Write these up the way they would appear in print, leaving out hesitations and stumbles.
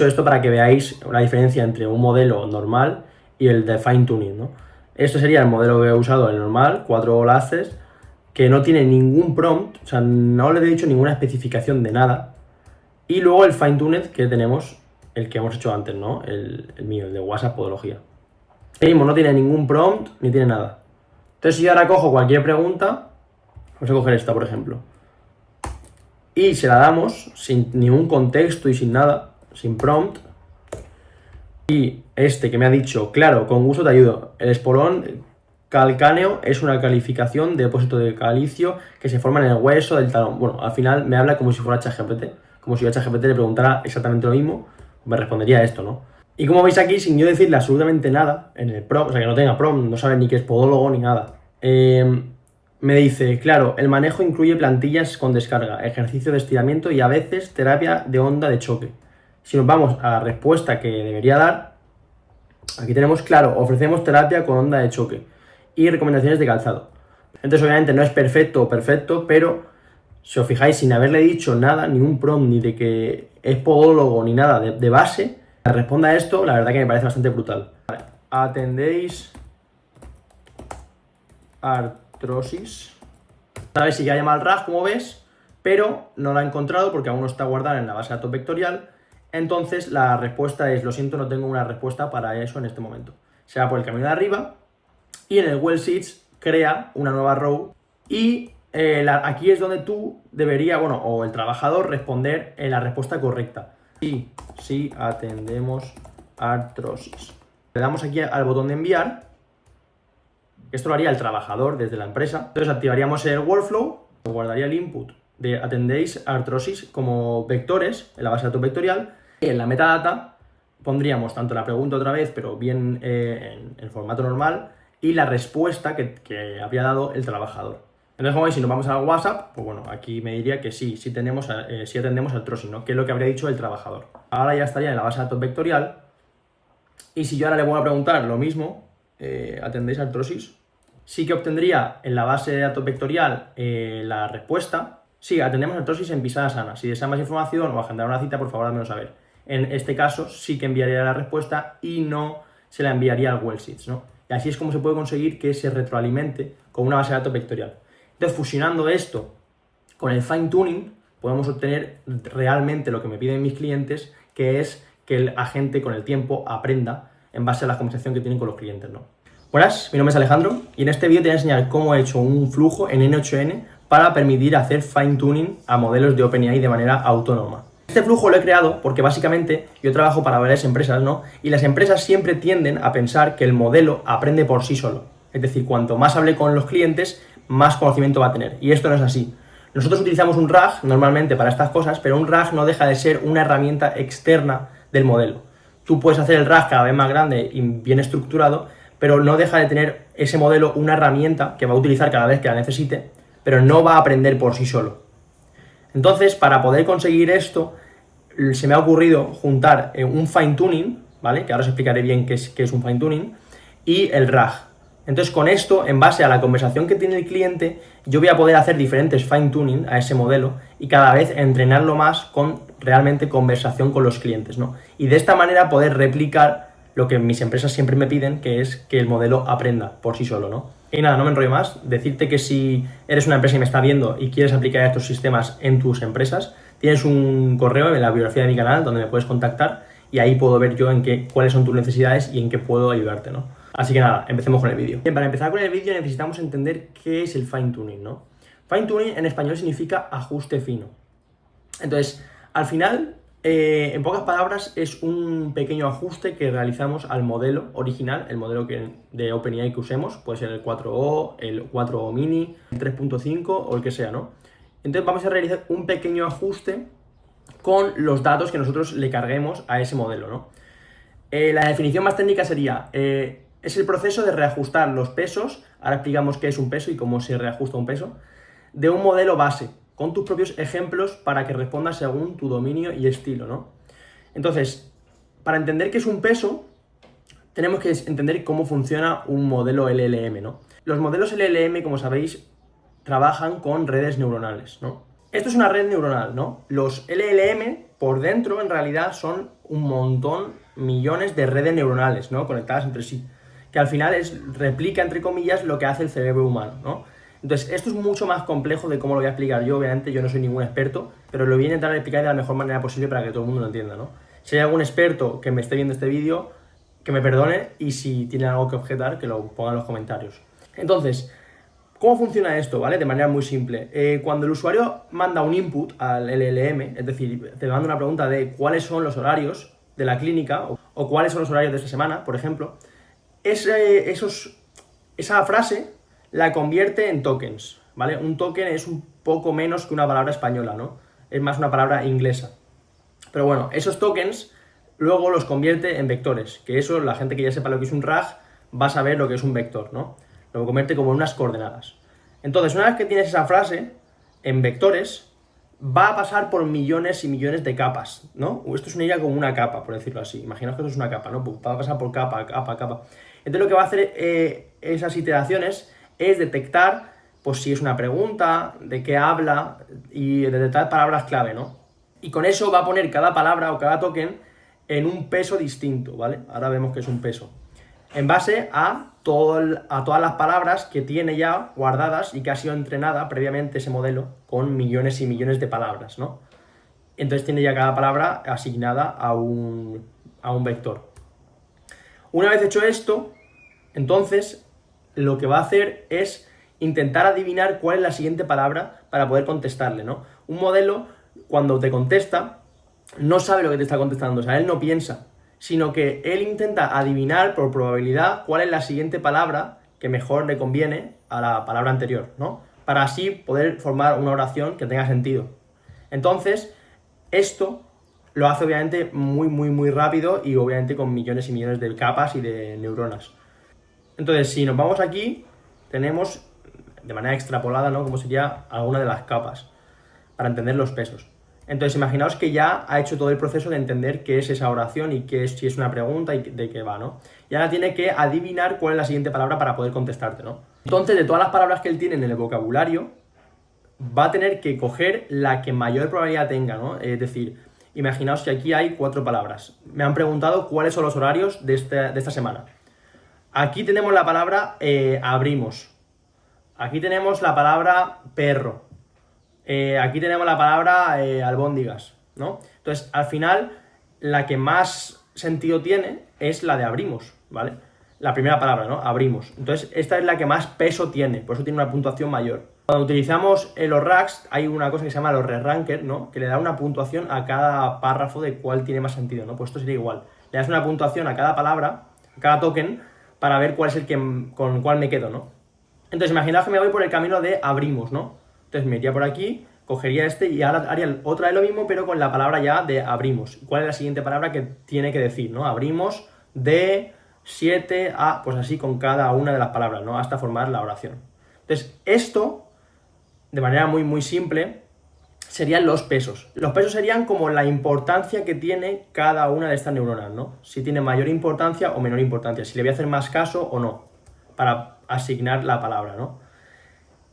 Esto para que veáis la diferencia entre un modelo normal y el de fine tuning, ¿no? Esto sería el modelo que he usado, el normal, 4 láseres, que no tiene ningún prompt, o sea, no le he dicho ninguna especificación de nada. Y luego el fine tuned que tenemos, el que hemos hecho antes, ¿no? El mío, el de WhatsApp Podología. El mismo no tiene ningún prompt ni tiene nada. Entonces, si yo ahora cojo cualquier pregunta, vamos a coger esta, por ejemplo, y se la damos sin ningún contexto y sin nada, sin prompt, y este que me ha dicho, claro, con gusto te ayudo, el espolón calcáneo es una calificación de depósito de calicio que se forma en el hueso del talón. Bueno, al final me habla como si fuera ChatGPT, como si yo a ChatGPT le preguntara exactamente lo mismo, me respondería esto, ¿no? Y como veis aquí, sin yo decirle absolutamente nada en el prompt, o sea, que no tenga prompt, no sabe ni qué es podólogo ni nada, me dice, claro, el manejo incluye plantillas con descarga, ejercicio de estiramiento y a veces terapia de onda de choque. Si nos vamos a la respuesta que debería dar, aquí tenemos, claro, ofrecemos terapia con onda de choque y recomendaciones de calzado. Entonces, obviamente no es perfecto, pero si os fijáis, sin haberle dicho nada, ni un prompt, ni de que es podólogo, ni nada de base, responda a esto, la verdad que me parece bastante brutal. Vale. Atendéis artrosis. Sabes si ya llama al RAG, como ves, pero no la ha encontrado porque aún no está guardada en la base de datos vectorial. Entonces la respuesta es, lo siento, no tengo una respuesta para eso en este momento. Se va por el camino de arriba y en el well seeds crea una nueva row y aquí es donde tú deberías, bueno, o el trabajador responder en la respuesta correcta. Sí, atendemos artrosis. Le damos aquí al botón de enviar. Esto lo haría el trabajador desde la empresa. Entonces activaríamos el workflow, guardaría el input de atendéis artrosis como vectores en la base de datos vectorial y en la metadata pondríamos tanto la pregunta otra vez, pero bien en formato normal, y la respuesta que habría dado el trabajador. Entonces, como veis, si nos vamos al WhatsApp, pues bueno, aquí me diría que sí atendemos artrosis, ¿no? Que es lo que habría dicho el trabajador. Ahora ya estaría en la base de datos vectorial, y si yo ahora le vuelvo a preguntar lo mismo, ¿atendéis artrosis? Sí que obtendría en la base de datos vectorial la respuesta. Sí, atendemos artrosis en pisada sana. Si desea más información o agendar una cita, por favor, házmelo saber. En este caso sí que enviaría la respuesta y no se la enviaría al well seeds, ¿no? Y así es como se puede conseguir que se retroalimente con una base de datos vectorial. Entonces, fusionando esto con el fine tuning, podemos obtener realmente lo que me piden mis clientes, que es que el agente con el tiempo aprenda en base a la conversación que tienen con los clientes, ¿no? Buenas, mi nombre es Alejandro y en este vídeo te voy a enseñar cómo he hecho un flujo en N8N para permitir hacer fine tuning a modelos de OpenAI de manera autónoma. Este flujo lo he creado porque básicamente yo trabajo para varias empresas, ¿no? Y las empresas siempre tienden a pensar que el modelo aprende por sí solo. Es decir, cuanto más hable con los clientes, más conocimiento va a tener. Y esto no es así. Nosotros utilizamos un RAG normalmente para estas cosas, pero un RAG no deja de ser una herramienta externa del modelo. Tú puedes hacer el RAG cada vez más grande y bien estructurado, pero no deja de tener ese modelo una herramienta que va a utilizar cada vez que la necesite, pero no va a aprender por sí solo. Entonces, para poder conseguir esto, se me ha ocurrido juntar un fine tuning, ¿vale? Que ahora os explicaré bien qué es un fine tuning, y el RAG. Entonces, con esto, en base a la conversación que tiene el cliente, yo voy a poder hacer diferentes fine tuning a ese modelo y cada vez entrenarlo más con realmente conversación con los clientes, ¿no? Y de esta manera poder replicar lo que mis empresas siempre me piden, que es que el modelo aprenda por sí solo, ¿no? Y nada, no me enrollo más, decirte que si eres una empresa y me está viendo y quieres aplicar estos sistemas en tus empresas, tienes un correo en la biografía de mi canal donde me puedes contactar y ahí puedo ver yo cuáles son tus necesidades y en qué puedo ayudarte, ¿no? Así que nada, empecemos con el vídeo. Bien, para empezar con el vídeo necesitamos entender qué es el fine tuning, ¿no? Fine tuning en español significa ajuste fino. Entonces, al final, en pocas palabras, es un pequeño ajuste que realizamos al modelo original, el modelo de OpenAI que usemos, puede ser el 4O, el 4O mini, el 3.5 o el que sea, ¿no? Entonces vamos a realizar un pequeño ajuste con los datos que nosotros le carguemos a ese modelo, ¿no? La definición más técnica sería, es el proceso de reajustar los pesos, ahora explicamos qué es un peso y cómo se reajusta un peso, de un modelo base, con tus propios ejemplos para que responda según tu dominio y estilo, ¿no? Entonces, para entender qué es un peso, tenemos que entender cómo funciona un modelo LLM, ¿no? Los modelos LLM, como sabéis, trabajan con redes neuronales, ¿no? Esto es una red neuronal, ¿no? Los LLM por dentro en realidad son un montón, millones de redes neuronales, ¿no? Conectadas entre sí, que al final replica, entre comillas, lo que hace el cerebro humano, ¿no? Entonces, esto es mucho más complejo de cómo lo voy a explicar yo. Obviamente yo no soy ningún experto, pero lo voy a intentar explicar de la mejor manera posible para que todo el mundo lo entienda, ¿no? Si hay algún experto que me esté viendo este vídeo, que me perdone, y si tiene algo que objetar, que lo ponga en los comentarios. Entonces, ¿cómo funciona esto? ¿Vale? De manera muy simple. Cuando el usuario manda un input al LLM, es decir, te manda una pregunta de cuáles son los horarios de la clínica o cuáles son los horarios de esta semana, por ejemplo, esa frase la convierte en tokens, ¿vale? Un token es un poco menos que una palabra española, ¿no? Es más una palabra inglesa. Pero bueno, esos tokens luego los convierte en vectores, que eso, la gente que ya sepa lo que es un RAG va a saber lo que es un vector, ¿no? Lo convierte como en unas coordenadas. Entonces, una vez que tienes esa frase en vectores, va a pasar por millones y millones de capas, ¿no? Esto es una idea como una capa, por decirlo así. Imaginaos que esto es una capa, ¿no? Va a pasar por capa, capa, capa. Entonces lo que va a hacer esas iteraciones es detectar, pues si es una pregunta, de qué habla, y detectar palabras clave, ¿no? Y con eso va a poner cada palabra o cada token en un peso distinto, ¿vale? Ahora vemos que es un peso. En base a todas las palabras que tiene ya guardadas y que ha sido entrenada previamente ese modelo con millones y millones de palabras, ¿no? Entonces tiene ya cada palabra asignada a un vector. Una vez hecho esto, entonces lo que va a hacer es intentar adivinar cuál es la siguiente palabra para poder contestarle, ¿no? Un modelo, cuando te contesta, no sabe lo que te está contestando, o sea, él no piensa, sino que él intenta adivinar por probabilidad cuál es la siguiente palabra que mejor le conviene a la palabra anterior, ¿no? Para así poder formar una oración que tenga sentido. Entonces, esto lo hace obviamente muy, muy, muy rápido y obviamente con millones y millones de capas y de neuronas. Entonces, si nos vamos aquí, tenemos de manera extrapolada, ¿no? Como sería alguna de las capas para entender los pesos. Entonces, imaginaos que ya ha hecho todo el proceso de entender qué es esa oración y si es una pregunta y de qué va, ¿no? Y ahora tiene que adivinar cuál es la siguiente palabra para poder contestarte, ¿no? Entonces, de todas las palabras que él tiene en el vocabulario, va a tener que coger la que mayor probabilidad tenga, ¿no? Es decir, imaginaos que aquí hay 4 palabras. Me han preguntado cuáles son los horarios de esta semana. Aquí tenemos la palabra abrimos. Aquí tenemos la palabra perro. Aquí tenemos la palabra albóndigas, ¿no? Entonces, al final, la que más sentido tiene es la de abrimos, ¿vale? La primera palabra, ¿no? Abrimos. Entonces, esta es la que más peso tiene, por eso tiene una puntuación mayor. Cuando utilizamos los RAGs, hay una cosa que se llama los re-ranker, ¿no? Que le da una puntuación a cada párrafo de cuál tiene más sentido, ¿no? Pues esto sería igual. Le das una puntuación a cada palabra, a cada token, para ver cuál es el que con el cual me quedo, ¿no? Entonces, imaginaos que me voy por el camino de abrimos, ¿no? Entonces me iría por aquí, cogería este y ahora haría otra de lo mismo, pero con la palabra ya de abrimos. ¿Cuál es la siguiente palabra que tiene que decir, ¿no? Abrimos de 7 a... pues así con cada una de las palabras, ¿no? Hasta formar la oración. Entonces, esto, de manera muy, muy simple, serían los pesos. Los pesos serían como la importancia que tiene cada una de estas neuronas, ¿no? Si tiene mayor importancia o menor importancia, si le voy a hacer más caso o no, para asignar la palabra, ¿no?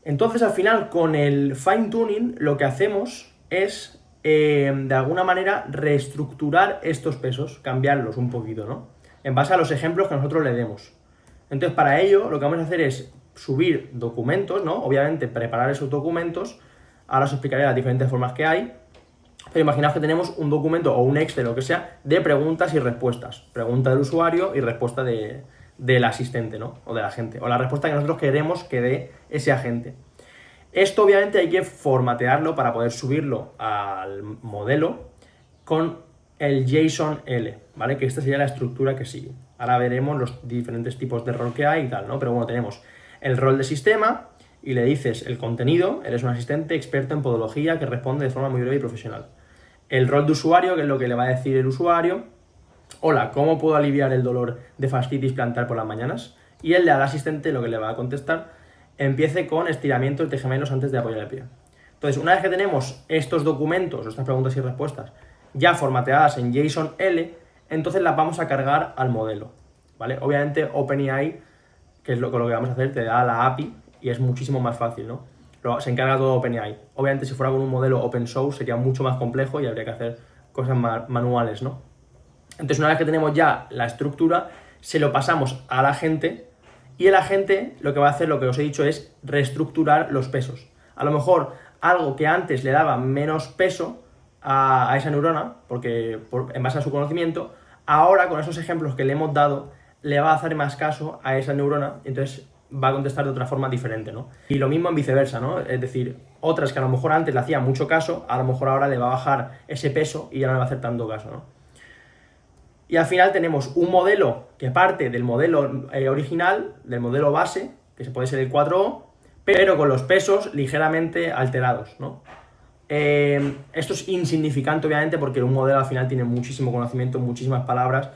Entonces, al final, con el fine tuning, lo que hacemos es, de alguna manera, reestructurar estos pesos, cambiarlos un poquito, ¿no? En base a los ejemplos que nosotros le demos. Entonces, para ello, lo que vamos a hacer es subir documentos, ¿no? Obviamente, preparar esos documentos. Ahora os explicaré las diferentes formas que hay. Pero imaginaos que tenemos un documento o un Excel o lo que sea de preguntas y respuestas. Pregunta del usuario y respuesta del asistente, ¿no? O de la gente. O la respuesta que nosotros queremos que dé ese agente. Esto obviamente hay que formatearlo para poder subirlo al modelo con el JSON-L, ¿vale? Que esta sería la estructura que sigue. Ahora veremos los diferentes tipos de rol que hay y tal, ¿no? Pero bueno, tenemos el rol de sistema y le dices el contenido, eres un asistente experto en podología que responde de forma muy breve y profesional. El rol de usuario, que es lo que le va a decir el usuario. Hola, ¿cómo puedo aliviar el dolor de fascitis plantar por las mañanas? Y el de al asistente lo que le va a contestar, empiece con estiramientos de gemelos antes de apoyar el pie. Entonces, una vez que tenemos estos documentos, estas preguntas y respuestas, ya formateadas en JSON-L, entonces las vamos a cargar al modelo, ¿vale? Obviamente OpenAI, que es lo que vamos a hacer, te da la API y es muchísimo más fácil, ¿no? Se encarga todo OpenAI. Obviamente, si fuera con un modelo open source sería mucho más complejo y habría que hacer cosas manuales, ¿no? Entonces, una vez que tenemos ya la estructura, se lo pasamos al agente y el agente lo que va a hacer, lo que os he dicho, es reestructurar los pesos. A lo mejor algo que antes le daba menos peso a esa neurona, porque en base a su conocimiento, ahora con esos ejemplos que le hemos dado, le va a hacer más caso a esa neurona, entonces va a contestar de otra forma diferente, ¿no? Y lo mismo en viceversa, ¿no? Es decir, otras que a lo mejor antes le hacía mucho caso, a lo mejor ahora le va a bajar ese peso y ya no le va a hacer tanto caso, ¿no? Y al final tenemos un modelo que parte del modelo original, del modelo base, que se puede ser el 4O, pero con los pesos ligeramente alterados, ¿no? Esto es insignificante, obviamente, porque un modelo al final tiene muchísimo conocimiento, muchísimas palabras,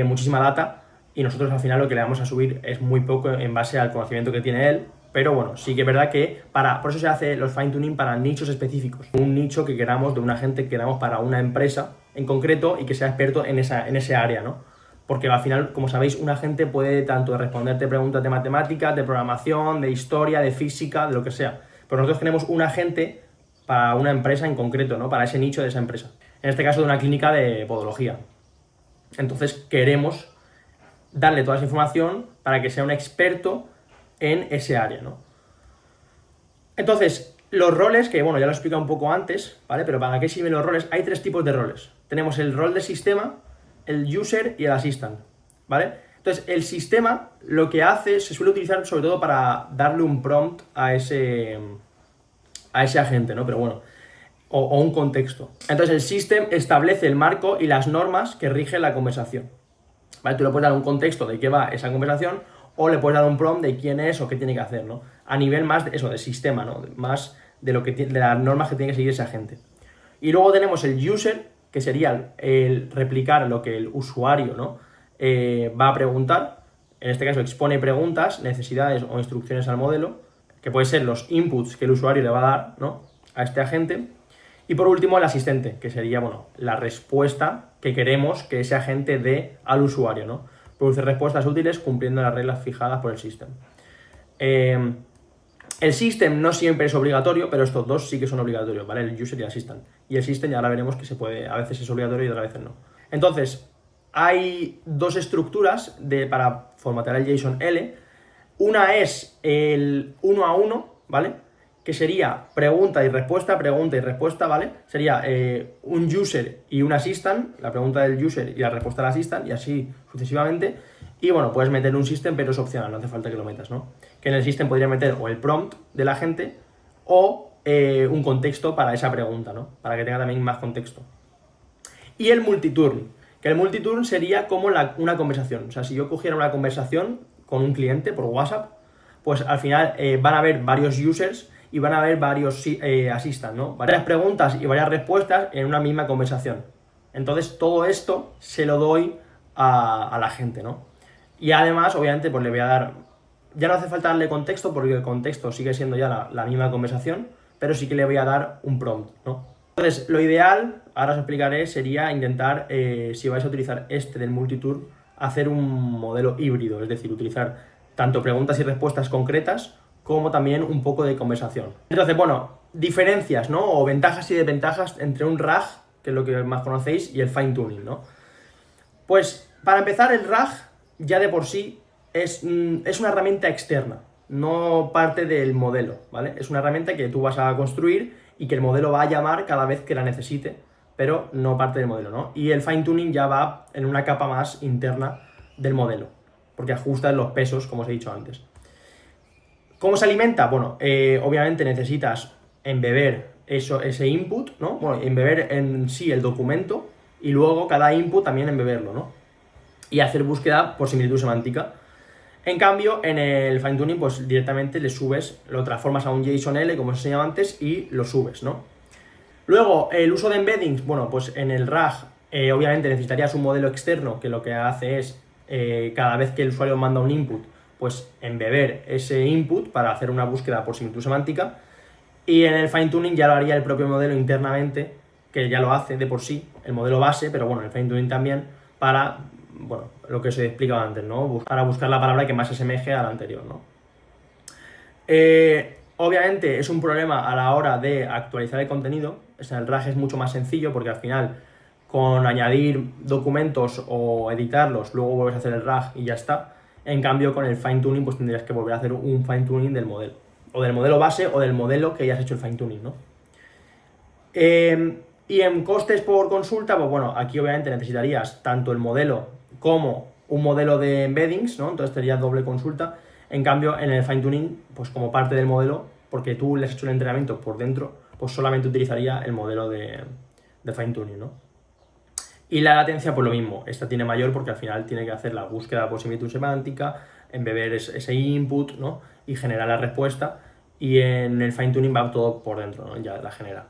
muchísima data, y nosotros al final lo que le vamos a subir es muy poco en base al conocimiento que tiene él, pero bueno, sí que es verdad que por eso se hace los fine tuning para nichos específicos, un nicho que queramos, de una gente que queramos para una empresa en concreto y que sea experto en ese área, ¿no? Porque al final, como sabéis, una gente puede tanto responderte preguntas de matemáticas, de programación, de historia, de física, de lo que sea, pero nosotros queremos un agente para una empresa en concreto, ¿no? Para ese nicho de esa empresa. En este caso de una clínica de podología. Entonces queremos darle toda esa información para que sea un experto en ese área, ¿no? Entonces, los roles, que bueno, ya lo he explicado un poco antes, ¿vale? Pero ¿para qué sirven los roles? Hay 3 tipos de roles. Tenemos el rol de sistema, el user y el assistant, ¿vale? Entonces, el sistema lo que hace, se suele utilizar sobre todo para darle un prompt a ese agente, ¿no? Pero bueno, o un contexto. Entonces, el system establece el marco y las normas que rigen la conversación, ¿vale? Tú le puedes dar un contexto de qué va esa conversación o le puedes dar un prompt de quién es o qué tiene que hacer, ¿no? A nivel más de eso, de sistema, ¿no? Más de las normas que tiene que seguir esa gente. Y luego tenemos el user, que sería el replicar lo que el usuario, ¿no? Va a preguntar. En este caso expone preguntas, necesidades o instrucciones al modelo, que pueden ser los inputs que el usuario le va a dar, ¿no? A este agente. Y por último, el asistente, que sería, bueno, la respuesta que queremos que ese agente dé al usuario, ¿no? Produce respuestas útiles cumpliendo las reglas fijadas por el system. El system no siempre es obligatorio, pero estos dos sí que son obligatorios, ¿vale? El user y el assistant. Y el system ya ahora veremos que se puede, a veces es obligatorio y otras veces no. Entonces, hay 2 estructuras para formatear el JSON-L. Una es el 1 a 1, ¿vale? Que sería pregunta y respuesta, ¿vale? Sería un user y un assistant, la pregunta del user y la respuesta del assistant, y así sucesivamente. Y bueno, puedes meter un system, pero es opcional, no hace falta que lo metas, ¿no? Que en el system podría meter o el prompt de la gente o un contexto para esa pregunta, ¿no? Para que tenga también más contexto. Y el multiturn, que el multiturn sería como una conversación. O sea, si yo cogiera una conversación con un cliente por WhatsApp, pues al final van a haber varios users y van a haber varios assistants, ¿no? Varias preguntas y varias respuestas en una misma conversación. Entonces todo esto se lo doy a la gente, ¿no? Y además, obviamente, pues le voy a dar... Ya no hace falta darle contexto porque el contexto sigue siendo ya la misma conversación, pero sí que le voy a dar un prompt, ¿no? Entonces, lo ideal, ahora os explicaré, sería intentar, si vais a utilizar este del multiturn, hacer un modelo híbrido, es decir, utilizar tanto preguntas y respuestas concretas como también un poco de conversación. Entonces, bueno, diferencias, ¿no? O ventajas y desventajas entre un RAG, que es lo que más conocéis, y el fine tuning, ¿no? Pues, para empezar, el RAG ya de por sí es una herramienta externa, no parte del modelo, ¿vale? Es una herramienta que tú vas a construir y que el modelo va a llamar cada vez que la necesite, pero no parte del modelo, ¿no? Y el fine tuning ya va en una capa más interna del modelo, porque ajusta los pesos, como os he dicho antes. ¿Cómo se alimenta? Bueno, obviamente necesitas embeber ese input, ¿no? Bueno, embeber en sí el documento y luego cada input también embeberlo, ¿no? Y hacer búsqueda por similitud semántica. En cambio, en el fine tuning, pues directamente le subes, lo transformas a un JSON-L, como os he enseñado antes, y lo subes, ¿no? Luego, el uso de embeddings, bueno, pues en el RAG, obviamente necesitarías un modelo externo que lo que hace es, cada vez que el usuario manda un input, pues embeber ese input para hacer una búsqueda por similitud semántica. Y en el fine tuning ya lo haría el propio modelo internamente, que ya lo hace de por sí, el modelo base, pero bueno, el fine tuning también para, bueno, lo que os he explicado antes, ¿no? Para buscar la palabra que más se asemeje a la anterior, ¿no? Obviamente es un problema a la hora de actualizar el contenido. O sea, el RAG es mucho más sencillo porque al final con añadir documentos o editarlos, luego vuelves a hacer el RAG y ya está. En cambio, con el fine tuning, pues tendrías que volver a hacer un fine tuning del modelo. O del modelo base o del modelo que hayas hecho el fine tuning, ¿no? Y en costes por consulta, pues bueno, aquí obviamente necesitarías tanto el modelo como un modelo de embeddings, ¿no? Entonces sería doble consulta. En cambio, en el fine tuning, pues como parte del modelo, porque tú le has hecho el entrenamiento por dentro, pues solamente utilizaría el modelo de fine tuning, ¿no? Y la latencia, pues lo mismo, esta tiene mayor porque al final tiene que hacer la búsqueda por similitud semántica, embeber ese input, ¿no? Y generar la respuesta. Y en el fine tuning va todo por dentro, ¿no? Ya la genera.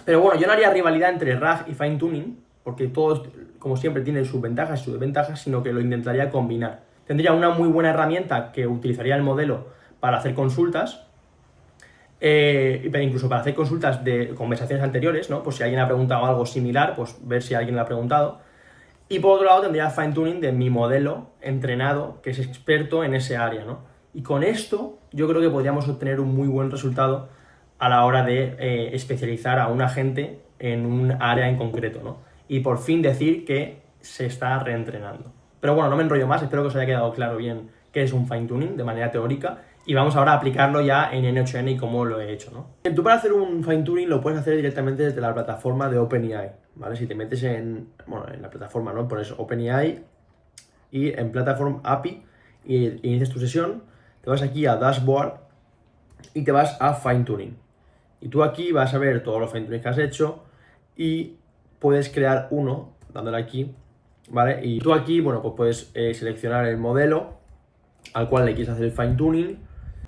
Pero bueno, yo no haría rivalidad entre RAG y fine tuning, porque todos, como siempre, tienen sus ventajas y sus desventajas, sino que lo intentaría combinar. Tendría una muy buena herramienta que utilizaría el modelo para hacer consultas, incluso para hacer consultas de conversaciones anteriores, ¿no? Pues si alguien ha preguntado algo similar, pues ver si alguien lo ha preguntado. Y por otro lado tendría fine tuning de mi modelo entrenado, que es experto en ese área, ¿no? Y con esto yo creo que podríamos obtener un muy buen resultado a la hora de especializar a un agente en un área en concreto, ¿no? Y por fin decir que se está reentrenando. Pero bueno, no me enrollo más, espero que os haya quedado claro bien qué es un fine tuning de manera teórica y vamos ahora a aplicarlo ya en N8N y cómo lo he hecho, ¿no? Tú para hacer un fine tuning lo puedes hacer directamente desde la plataforma de OpenAI, ¿vale? Si te metes en la plataforma, ¿no? Pones OpenAI y en Platform API y inicias tu sesión, te vas aquí a Dashboard y te vas a Fine Tuning. Y tú aquí vas a ver todos los fine tuning que has hecho y puedes crear uno dándole aquí, ¿vale? Y tú aquí, bueno, pues puedes seleccionar el modelo al cual le quieres hacer el fine tuning,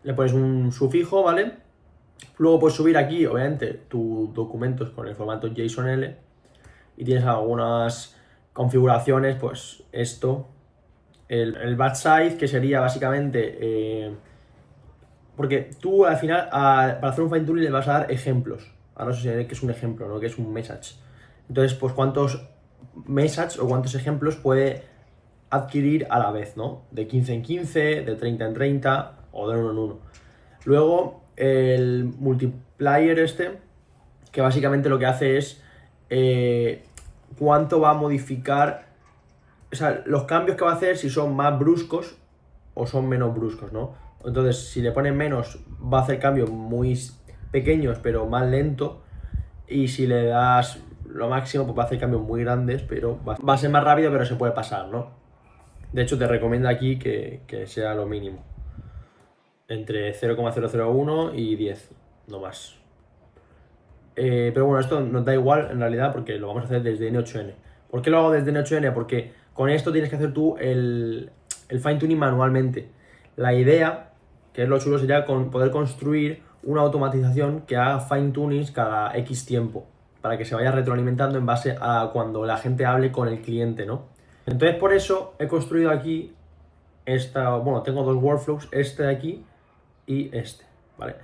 le pones un sufijo, ¿vale? Luego puedes subir aquí, obviamente, tus documentos con el formato JSON-L y tienes algunas configuraciones, pues esto, el batch size, que sería básicamente, porque tú al final, para hacer un fine tuning le vas a dar ejemplos. Ahora no sé qué es un ejemplo, ¿no? Que es un message. Entonces, pues cuántos messages o cuántos ejemplos puede adquirir a la vez, ¿no? De 15 en 15, de 30 en 30 o de 1 en 1. Luego, el multiplier este, que básicamente lo que hace es cuánto va a modificar, o sea, los cambios que va a hacer, si son más bruscos o son menos bruscos, ¿no? Entonces, si le ponen menos, va a hacer cambios muy pequeños, pero más lento. Y si le das lo máximo, pues va a hacer cambios muy grandes, pero va a ser más rápido, pero se puede pasar, ¿no? De hecho, te recomiendo aquí que sea lo mínimo. Entre 0,001 y 10, no más. Pero bueno, esto nos da igual en realidad porque lo vamos a hacer desde N8N. ¿Por qué lo hago desde N8N? Porque con esto tienes que hacer tú el fine tuning manualmente. La idea, que es lo chulo, sería poder construir una automatización que haga fine tunings cada X tiempo, para que se vaya retroalimentando en base a cuando la gente hable con el cliente, ¿no? Entonces por eso he construido aquí tengo dos workflows, este de aquí y este, ¿vale?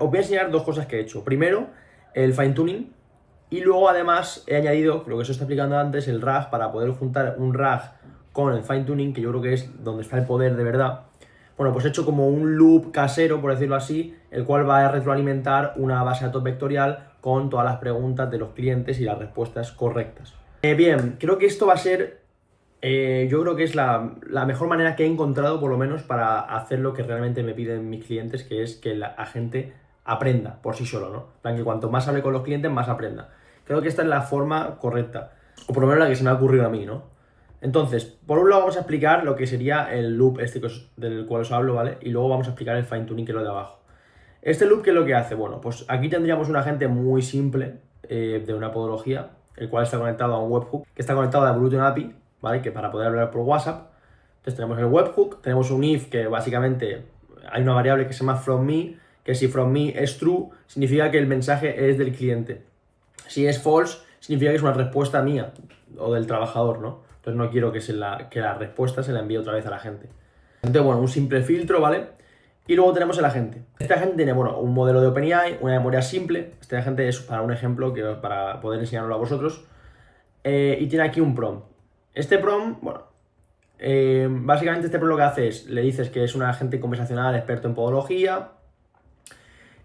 Os voy a enseñar dos cosas que he hecho. Primero, el fine tuning, y luego además he añadido, lo que os está explicando antes, el RAG, para poder juntar un RAG con el fine tuning, que yo creo que es donde está el poder de verdad. Bueno, pues he hecho como un loop casero, por decirlo así, el cual va a retroalimentar una base de datos vectorial con todas las preguntas de los clientes y las respuestas correctas. Bien, creo que esto va a ser, yo creo que es la mejor manera que he encontrado, por lo menos, para hacer lo que realmente me piden mis clientes, que es que la gente aprenda por sí solo, ¿no? En plan, que cuanto más hable con los clientes, más aprenda. Creo que esta es la forma correcta, o por lo menos la que se me ha ocurrido a mí, ¿no? Entonces, por un lado vamos a explicar lo que sería el loop este del cual os hablo, ¿vale? Y luego vamos a explicar el fine tuning, que es lo de abajo. Este loop, ¿qué es lo que hace? Bueno, pues aquí tendríamos un agente muy simple de una podología, el cual está conectado a un webhook, que está conectado a Bluetooth API, ¿vale? Que para poder hablar por WhatsApp. Entonces tenemos el webhook, tenemos un if que básicamente hay una variable que se llama from me, que si from me es true, significa que el mensaje es del cliente. Si es false, significa que es una respuesta mía o del trabajador, ¿no? Entonces no quiero que la respuesta se la envíe otra vez a la gente. Entonces, bueno, un simple filtro, ¿vale? Y luego tenemos el agente. Este agente tiene, bueno, un modelo de OpenAI, una memoria simple. Este agente es para un ejemplo, para poder enseñarlo a vosotros. Y tiene aquí un prompt. Este prompt, bueno, básicamente este prompt lo que hace es, le dices que es un agente conversacional experto en podología.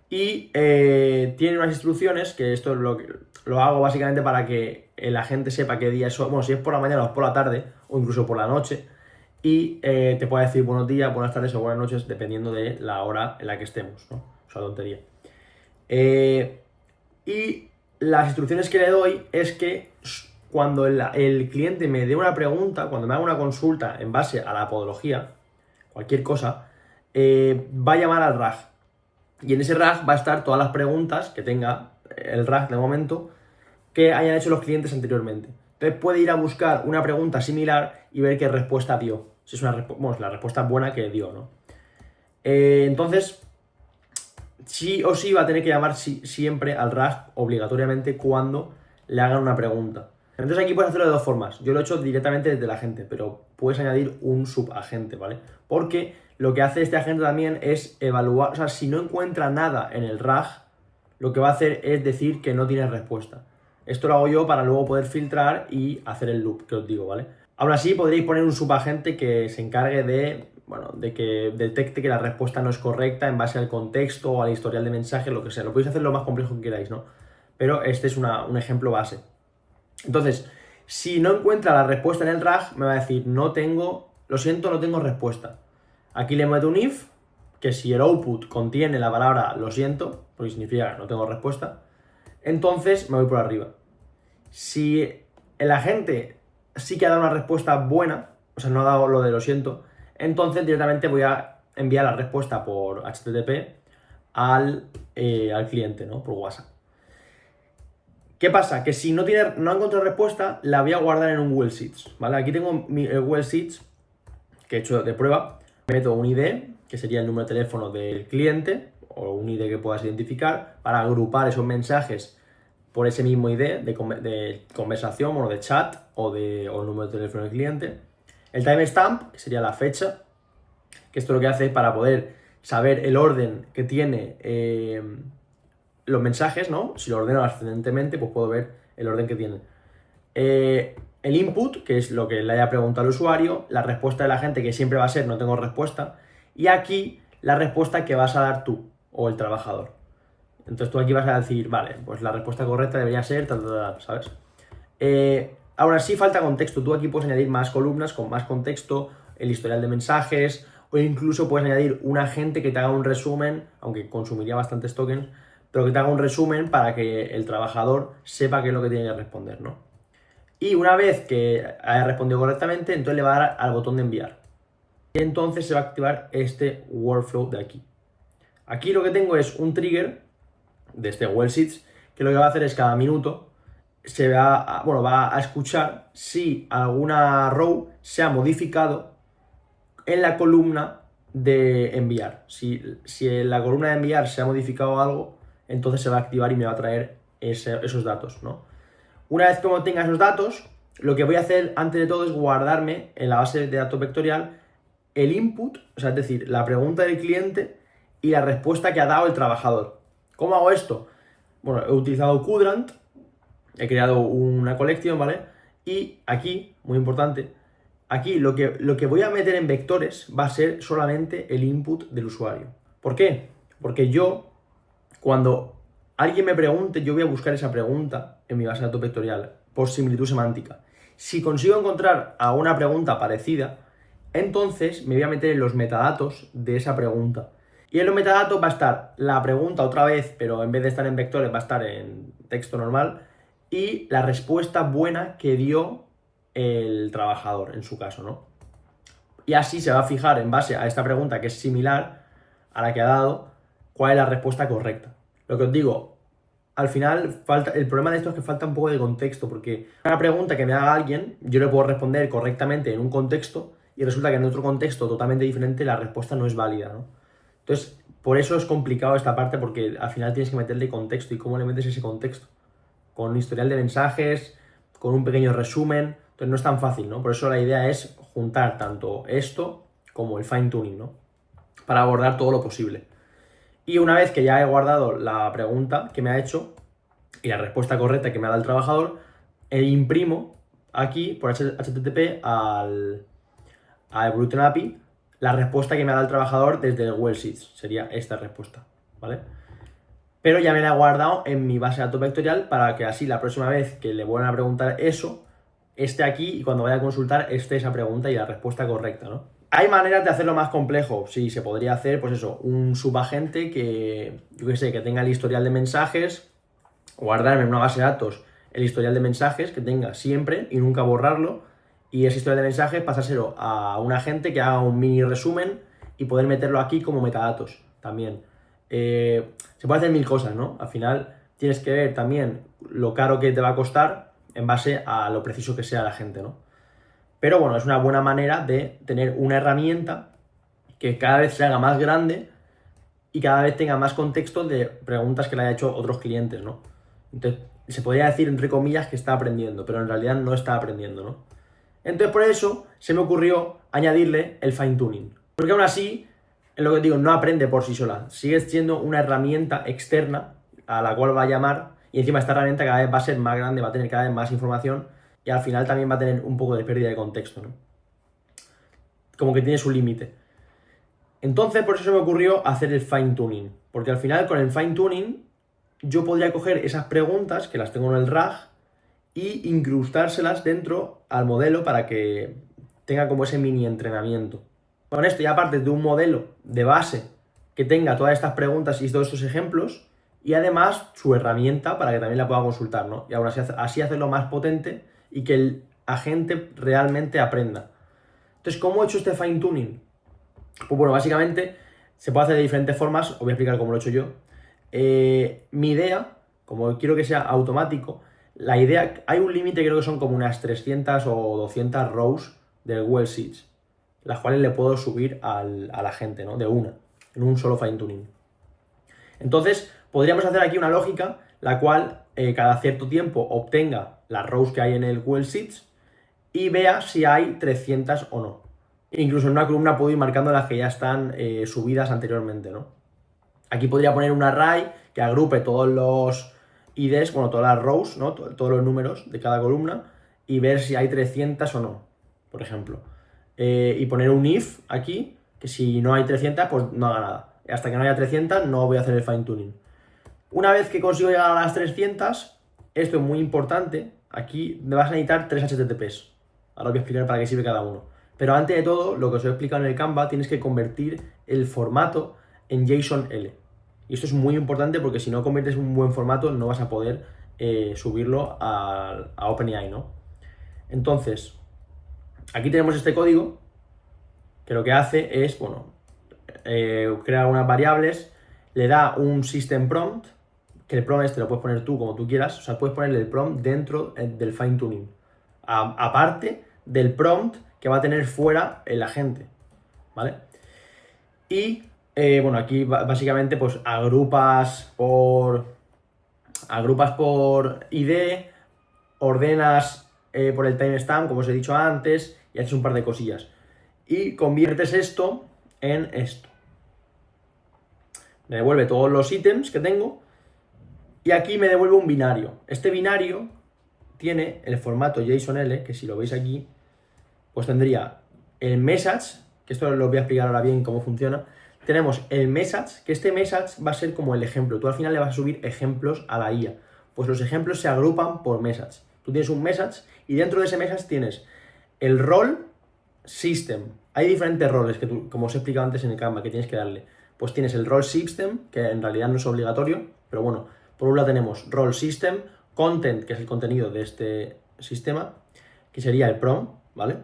Y tiene unas instrucciones, que esto lo hago básicamente para que el agente sepa qué día es, bueno, si es por la mañana o por la tarde, o incluso por la noche, y te pueda decir buenos días, buenas tardes o buenas noches, dependiendo de la hora en la que estemos, ¿no? O sea, tontería. Y las instrucciones que le doy es que cuando el cliente me dé una pregunta, cuando me haga una consulta en base a la podología, cualquier cosa, va a llamar al RAG. Y en ese RAG va a estar todas las preguntas que tenga el RAG de momento que hayan hecho los clientes anteriormente. Entonces puede ir a buscar una pregunta similar y ver qué respuesta dio. Si es la respuesta buena que dio, ¿no? Entonces, sí o sí va a tener que llamar siempre al RAG obligatoriamente cuando le hagan una pregunta. Entonces aquí puedes hacerlo de dos formas. Yo lo he hecho directamente desde el agente, pero puedes añadir un subagente, ¿vale? Porque lo que hace este agente también es evaluar, o sea, si no encuentra nada en el RAG, lo que va a hacer es decir que no tiene respuesta. Esto lo hago yo para luego poder filtrar y hacer el loop que os digo, ¿vale? Aún así podréis poner un subagente que se encargue de, bueno, de que detecte que la respuesta no es correcta en base al contexto o al historial de mensaje, lo que sea. Lo podéis hacer lo más complejo que queráis, ¿no? Pero este es un ejemplo base. Entonces, si no encuentra la respuesta en el RAG, me va a decir, lo siento, no tengo respuesta. Aquí le meto un if, que si el output contiene la palabra lo siento, porque significa que no tengo respuesta, entonces me voy por arriba. Si el agente sí que ha dado una respuesta buena, o sea, no ha dado lo de lo siento, entonces directamente voy a enviar la respuesta por HTTP al cliente, ¿no? Por WhatsApp. ¿Qué pasa? Que si no ha encontrado respuesta, la voy a guardar en un Google Sheets, ¿vale? Aquí tengo el Google Sheets que he hecho de prueba. Meto un ID, que sería el número de teléfono del cliente, o un ID que puedas identificar, para agrupar esos mensajes por ese mismo ID de conversación, bueno, de chat o el número de teléfono del cliente. El timestamp, que sería la fecha, que esto lo que hace es para poder saber el orden que tiene los mensajes, ¿no? Si lo ordeno ascendentemente, pues puedo ver el orden que tienen. El input, que es lo que le haya preguntado al usuario, la respuesta de la gente, que siempre va a ser no tengo respuesta, y aquí la respuesta que vas a dar tú o el trabajador. Entonces tú aquí vas a decir, vale, pues la respuesta correcta debería ser, ¿sabes? Ahora sí falta contexto. Tú aquí puedes añadir más columnas con más contexto, el historial de mensajes, o incluso puedes añadir un agente que te haga un resumen, aunque consumiría bastantes tokens, pero que te haga un resumen para que el trabajador sepa qué es lo que tiene que responder, ¿no? Y una vez que haya respondido correctamente, entonces le va a dar al botón de enviar. Y entonces se va a activar este workflow de aquí. Aquí lo que tengo es un trigger de este Google Sheets, que lo que va a hacer es cada minuto va a escuchar si alguna row se ha modificado en la columna de enviar. Si en la columna de enviar se ha modificado algo, entonces se va a activar y me va a traer esos datos, ¿no? Una vez que obtenga esos datos, lo que voy a hacer antes de todo es guardarme en la base de datos vectorial el input, o sea, es decir, la pregunta del cliente y la respuesta que ha dado el trabajador. ¿Cómo hago esto? Bueno, he utilizado Quadrant, he creado una colección, ¿vale? Y aquí, muy importante, aquí lo que voy a meter en vectores va a ser solamente el input del usuario. ¿Por qué? Porque yo, cuando alguien me pregunte, yo voy a buscar esa pregunta en mi base de datos vectorial por similitud semántica. Si consigo encontrar a una pregunta parecida, entonces me voy a meter en los metadatos de esa pregunta. Y en los metadatos va a estar la pregunta otra vez, pero en vez de estar en vectores va a estar en texto normal, y la respuesta buena que dio el trabajador, en su caso, ¿no? Y así se va a fijar en base a esta pregunta, que es similar a la que ha dado, cuál es la respuesta correcta. Lo que os digo, al final el problema de esto es que falta un poco de contexto, porque una pregunta que me haga alguien, yo le puedo responder correctamente en un contexto y resulta que en otro contexto totalmente diferente la respuesta no es válida, ¿no? Entonces, por eso es complicado esta parte, porque al final tienes que meterle contexto. ¿Y cómo le metes ese contexto? Con un historial de mensajes, con un pequeño resumen. Entonces no es tan fácil, ¿no? Por eso la idea es juntar tanto esto como el fine tuning, ¿no? Para abordar todo lo posible. Y una vez que ya he guardado la pregunta que me ha hecho y la respuesta correcta que me ha dado el trabajador, imprimo aquí por HTTP al Evolution API la respuesta que me ha dado el trabajador desde el Google Sheets. Sería esta respuesta, ¿vale? pero ya me la he guardado en mi base de datos vectorial para que así la próxima vez que le vuelvan a preguntar eso, esté aquí y cuando vaya a consultar esté esa pregunta y la respuesta correcta, ¿no? Hay maneras de hacerlo más complejo. Sí, se podría hacer, pues eso, un subagente que, yo qué sé, que tenga el historial de mensajes, guardarme en una base de datos el historial de mensajes que tenga siempre y nunca borrarlo, y ese historial de mensajes pasárselo a un agente que haga un mini resumen y poder meterlo aquí como metadatos también. Se puede hacer mil cosas, ¿no? Al final tienes que ver también lo caro que te va a costar en base a lo preciso que sea la gente, ¿no? Pero bueno, es una buena manera de tener una herramienta que cada vez se haga más grande y cada vez tenga más contexto de preguntas que le haya hecho otros clientes, ¿no? Entonces, se podría decir, entre comillas, que está aprendiendo, pero en realidad no está aprendiendo, ¿no? Entonces, por eso se me ocurrió añadirle el fine tuning. Porque aún así, en lo que digo, no aprende por sí sola. Sigue siendo una herramienta externa a la cual va a llamar y encima esta herramienta cada vez va a ser más grande, va a tener cada vez más información y al final también va a tener un poco de pérdida de contexto, ¿no? Como que tiene su límite. Entonces, por eso se me ocurrió hacer el fine tuning. Porque al final, con el fine tuning, yo podría coger esas preguntas que las tengo en el RAG y incrustárselas dentro al modelo para que tenga como ese mini entrenamiento. Con esto, ya aparte de un modelo de base que tenga todas estas preguntas y todos estos ejemplos, y además su herramienta para que también la pueda consultar, ¿no? Y aún así hacerlo más potente y que el agente realmente aprenda. Entonces, ¿cómo he hecho este fine tuning? Pues bueno, básicamente se puede hacer de diferentes formas, os voy a explicar cómo lo he hecho yo. Mi idea, como quiero que sea automático, la idea, hay un límite, creo que son como unas 300 o 200 rows del Google Sheets, las cuales le puedo subir a la gente, ¿no? De una, en un solo fine tuning. Entonces, podríamos hacer aquí una lógica, la cual cada cierto tiempo obtenga las rows que hay en el Google Sheets y vea si hay 300 o no. Incluso en una columna puedo ir marcando las que ya están subidas anteriormente, ¿no? Aquí podría poner un array que agrupe todos los IDs, bueno, todas las rows, ¿no? Todos los números de cada columna y ver si hay 300 o no, por ejemplo. Y poner un if aquí, que si no hay 300, pues no haga nada. Hasta que no haya 300 no voy a hacer el fine tuning. Una vez que consigo llegar a las 300, esto es muy importante, aquí me vas a necesitar 3 HTTPs. Ahora os voy a explicar para qué sirve cada uno. Pero antes de todo, lo que os he explicado en el Canva, tienes que convertir el formato en JSON-L. Y esto es muy importante porque si no conviertes un buen formato no vas a poder subirlo a OpenAI, ¿no? Entonces, aquí tenemos este código que lo que hace es, bueno, crea unas variables, le da un system prompt, que el prompt este lo puedes poner tú como tú quieras, o sea, puedes ponerle el prompt dentro del fine tuning, aparte del prompt que va a tener fuera el agente, ¿vale? Y bueno, aquí básicamente pues agrupas por ID, ordenas por el timestamp, como os he dicho antes, y haces un par de cosillas. Y conviertes esto en esto. Me devuelve todos los ítems que tengo y aquí me devuelve un binario. Este binario tiene el formato JSON-L, que si lo veis aquí, pues tendría el message, que esto lo voy a explicar ahora bien cómo funciona. Tenemos el message, que este message va a ser como el ejemplo. Tú al final le vas a subir ejemplos a la IA. Pues los ejemplos se agrupan por message. Tú tienes un message y dentro de ese message tienes el role system. Hay diferentes roles que tú, como os he explicado antes en el Canva, que tienes que darle. Pues tienes el role system, que en realidad no es obligatorio, pero bueno, por un lado tenemos role system, content, que es el contenido de este sistema, que sería el prompt, ¿vale?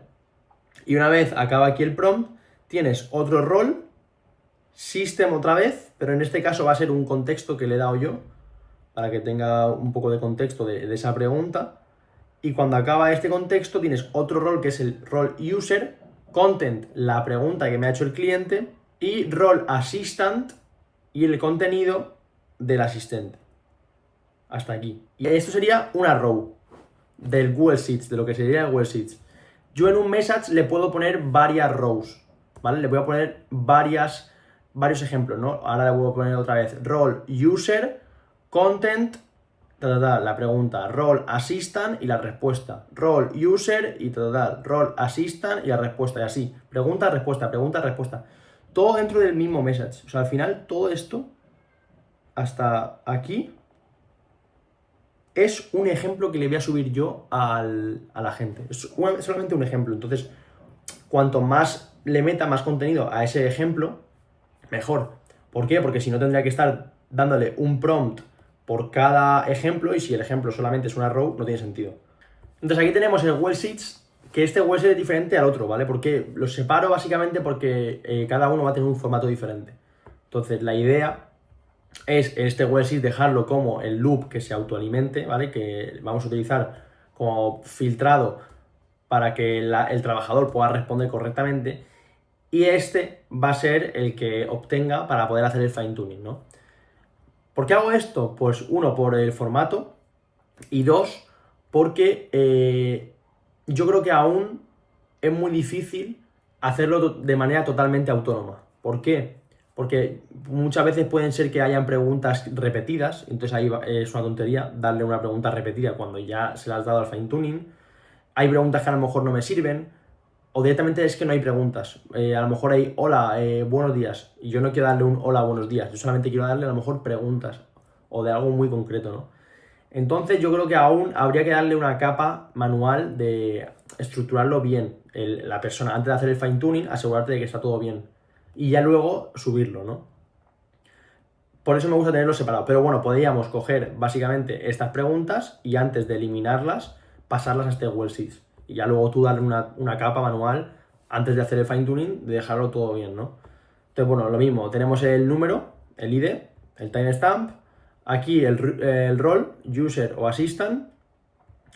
Y una vez acaba aquí el prompt, tienes otro role, system otra vez, pero en este caso va a ser un contexto que le he dado yo, para que tenga un poco de contexto de esa pregunta. Y cuando acaba este contexto tienes otro rol que es el role user, content, la pregunta que me ha hecho el cliente, y role assistant y el contenido del asistente. Hasta aquí. Y esto sería una row del Google Sheets, de lo que sería el Google Sheets. Yo en un message le puedo poner varias rows, ¿vale? Le voy a poner varios ejemplos, ¿no? Ahora le voy a poner otra vez role user, content, la pregunta, role assistant y la respuesta, role user y role assistant y la respuesta, y así, pregunta, respuesta, todo dentro del mismo message. O sea, al final todo esto, hasta aquí es un ejemplo que le voy a subir yo a la gente. Es solamente un ejemplo. Entonces, cuanto más le meta más contenido a ese ejemplo, mejor. ¿Por qué? Porque si no tendría que estar dándole un prompt por cada ejemplo, y si el ejemplo solamente es una row, no tiene sentido. Entonces aquí tenemos el well sheets, que este well sheet es diferente al otro, ¿vale? Porque los separo básicamente porque cada uno va a tener un formato diferente. Entonces la idea es en este well sheet dejarlo como el loop que se autoalimente, ¿vale? Que vamos a utilizar como filtrado para que el trabajador pueda responder correctamente. Y este va a ser el que obtenga para poder hacer el fine tuning, ¿no? ¿Por qué hago esto? Pues uno, por el formato, y dos, porque yo creo que aún es muy difícil hacerlo de manera totalmente autónoma. ¿Por qué? Porque muchas veces pueden ser que hayan preguntas repetidas, entonces ahí es una tontería darle una pregunta repetida cuando ya se la has dado al fine tuning. Hay preguntas que a lo mejor no me sirven, o directamente es que no hay preguntas. A lo mejor hay hola, buenos días, y yo no quiero darle un hola, buenos días, yo solamente quiero darle a lo mejor preguntas, o de algo muy concreto, ¿no? Entonces yo creo que aún habría que darle una capa manual de estructurarlo bien, la persona, antes de hacer el fine tuning, asegurarte de que está todo bien, y ya luego subirlo, ¿no? Por eso me gusta tenerlo separado, pero bueno, podríamos coger básicamente estas preguntas y antes de eliminarlas, pasarlas a este well sheets. Y ya luego tú darle una capa manual antes de hacer el fine tuning, de dejarlo todo bien, ¿no? Entonces, bueno, lo mismo, tenemos el número, el ID, el timestamp, aquí el rol, user o assistant,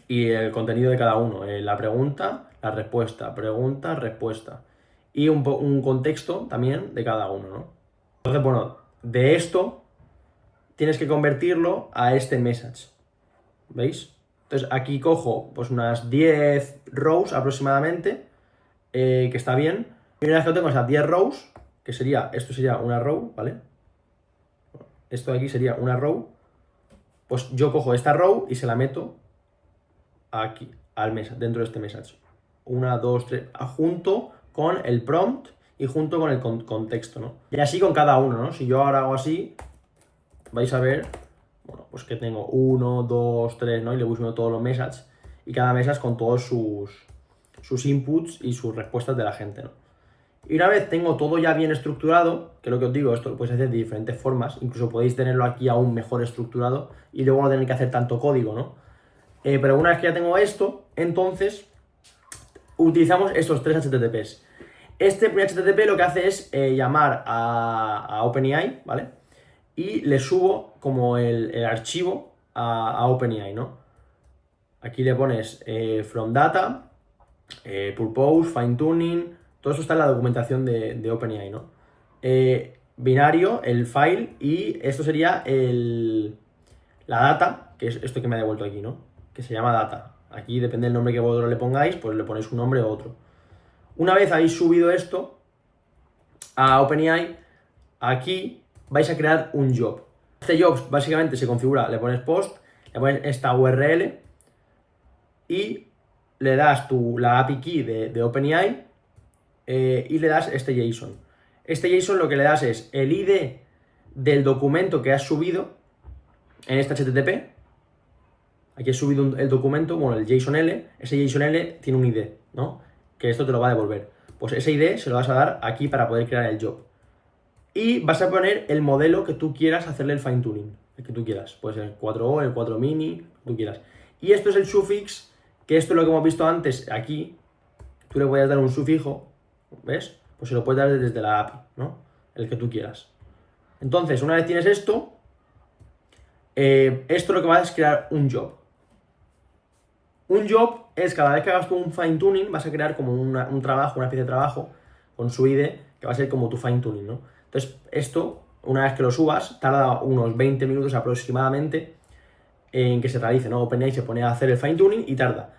y el contenido de cada uno, la pregunta, la respuesta, pregunta, respuesta. Y un contexto también de cada uno, ¿no? Entonces, bueno, de esto tienes que convertirlo a este message. ¿Veis? Entonces aquí cojo pues unas 10 rows aproximadamente, que está bien. Y una vez que lo tengo esas 10 rows, que sería, esto sería una row, ¿vale? Esto de aquí sería una row. Pues yo cojo esta row y se la meto aquí, al message, dentro de este message. 1, 2, 3, junto con el prompt y junto con el contexto, ¿no? Y así con cada uno, ¿no? Si yo ahora hago así, vais a ver, bueno, pues que tengo 1, 2, 3, ¿no? Y le voy subiendo todos los messages, y cada message con todos sus inputs y sus respuestas de la gente, ¿no? Y una vez tengo todo ya bien estructurado, que es lo que os digo, esto lo podéis hacer de diferentes formas, incluso podéis tenerlo aquí aún mejor estructurado y luego no tener que hacer tanto código, ¿no? Pero una vez que ya tengo esto, entonces utilizamos estos tres HTTPs. Este primer HTTP lo que hace es llamar a OpenAI, ¿vale? Y le subo como el archivo a OpenAI, ¿no? Aquí le pones from data, purpose, fine tuning, todo eso está en la documentación de OpenAI, ¿no? Binario, el file, y esto sería la data, que es esto que me ha devuelto aquí, ¿no? Que se llama data. Aquí depende del nombre que vosotros le pongáis, pues le ponéis un nombre u otro. Una vez habéis subido esto a OpenAI, aquí vais a crear un job. Este job básicamente se configura, le pones post, le pones esta URL y le das la API key de OpenAI, y le das este JSON. Este JSON lo que le das es el ID del documento que has subido en este HTTP. Aquí he subido el documento, bueno, el JSON-L, ese JSON-L tiene un ID, ¿no? Que esto te lo va a devolver. Pues ese ID se lo vas a dar aquí para poder crear el job. Y vas a poner el modelo que tú quieras hacerle el fine tuning, el que tú quieras. Puede ser el 4O, el 4 mini, que tú quieras. Y esto es el suffix, que esto es lo que hemos visto antes aquí. Tú le puedes dar un sufijo, ¿ves? Pues se lo puedes dar desde la API, ¿no? El que tú quieras. Entonces, una vez tienes esto, esto lo que va a es crear un job. Un job es cada vez que hagas tú un fine tuning, vas a crear como un trabajo, una especie de trabajo con su ID, que va a ser como tu fine tuning, ¿no? Entonces, esto, una vez que lo subas, tarda unos 20 minutos aproximadamente en que se realice, ¿no? OpenAI se pone a hacer el fine tuning y tarda.